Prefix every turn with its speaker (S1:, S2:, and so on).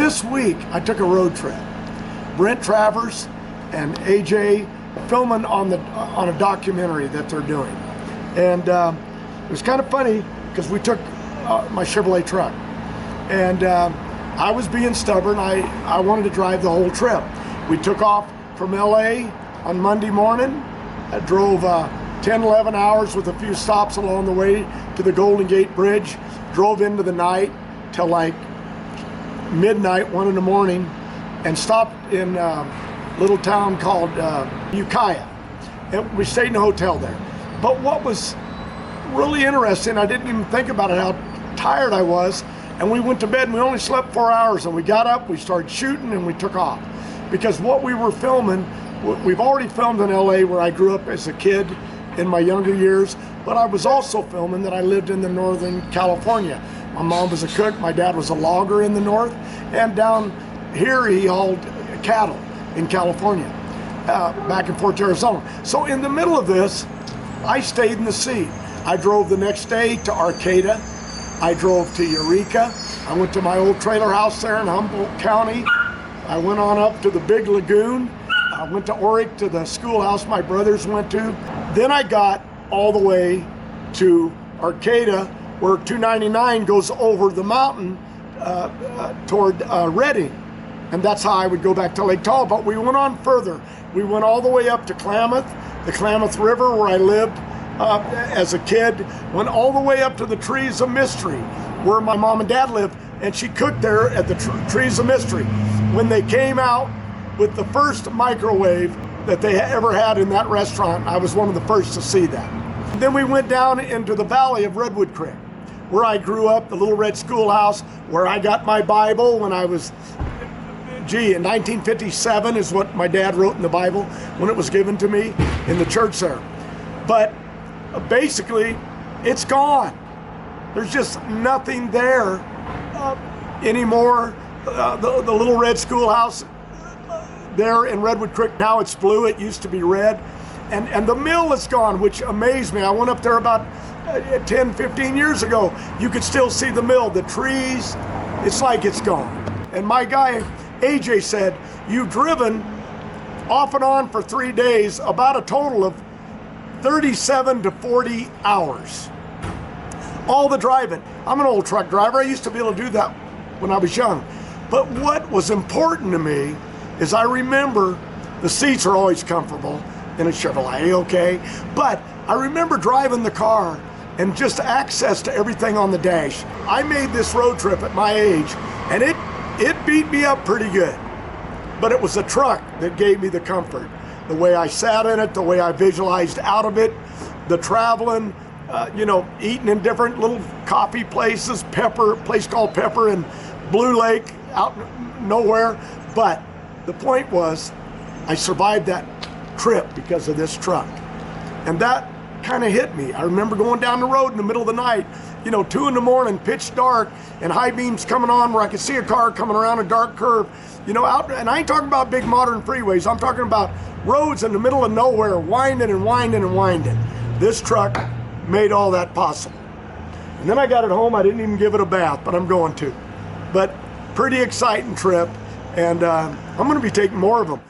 S1: this week I took a road trip. Brent Travers and AJ filming on a documentary that they're doing. And it was kind of funny because we took my Chevrolet truck. And I was being stubborn. I wanted to drive the whole trip. We took off from LA on Monday morning. I drove 10, 11 hours with a few stops along the way to the Golden Gate Bridge. Drove into the night till like midnight, 1 in the morning, and stopped in a little town called Ukiah. And we stayed in a hotel there. But what was really interesting, I didn't even think about it, how tired I was. And we went to bed and we only slept 4 hours, and we got up, we started shooting, and we took off. Because what we were filming, we've already filmed in LA where I grew up as a kid in my younger years, but I was also filming that I lived in the Northern California. My mom was a cook, my dad was a logger in the north, and down here he hauled cattle in California, back in Fort Arizona. So in the middle of this, I stayed in the seat. I drove the next day to Arcata. I drove to Eureka. I went to my old trailer house there in Humboldt County. I went on up to the Big Lagoon. I went to Oric to the schoolhouse my brothers went to. Then I got all the way to Arcata, where 299 goes over the mountain toward Redding. And that's how I would go back to Lake Tahoe. But we went on further. We went all the way up to Klamath, the Klamath River where I lived as a kid. Went all the way up to the Trees of Mystery where my mom and dad lived, and she cooked there at the Trees of Mystery. When they came out with the first microwave that they ever had in that restaurant, I was one of the first to see that. Then we went down into the valley of Redwood Creek, where I grew up, the little red schoolhouse, where I got my Bible when I was, in 1957 is what my dad wrote in the Bible when it was given to me in the church there. But basically, it's gone. There's just nothing there anymore. The little red schoolhouse there in Redwood Creek, now it's blue, it used to be red. And the mill is gone, which amazed me. I went up there about 10, 15 years ago. You could still see the mill, the trees, it's like it's gone. And my guy, AJ, said, you've driven off and on for 3 days, about a total of 37 to 40 hours. All the driving. I'm an old truck driver. I used to be able to do that when I was young. But what was important to me is I remember the seats are always comfortable in a Chevrolet, okay? But I remember driving the car and just access to everything on the dash. I made this road trip at my age, and it beat me up pretty good. But it was the truck that gave me the comfort. The way I sat in it, the way I visualized out of it, the traveling, eating in different little coffee places, place called Pepper in Blue Lake, out nowhere. But the point was, I survived that trip because of this truck. And that kind of hit me. I remember going down the road in the middle of the night, 2 in the morning, pitch dark, and high beams coming on where I could see a car coming around a dark curve, out. And I ain't talking about big modern freeways. I'm talking about roads in the middle of nowhere, winding and winding and winding. This truck made all that possible. And then I got it home. I didn't even give it a bath, but I'm going to. But pretty exciting trip, and I'm going to be taking more of them.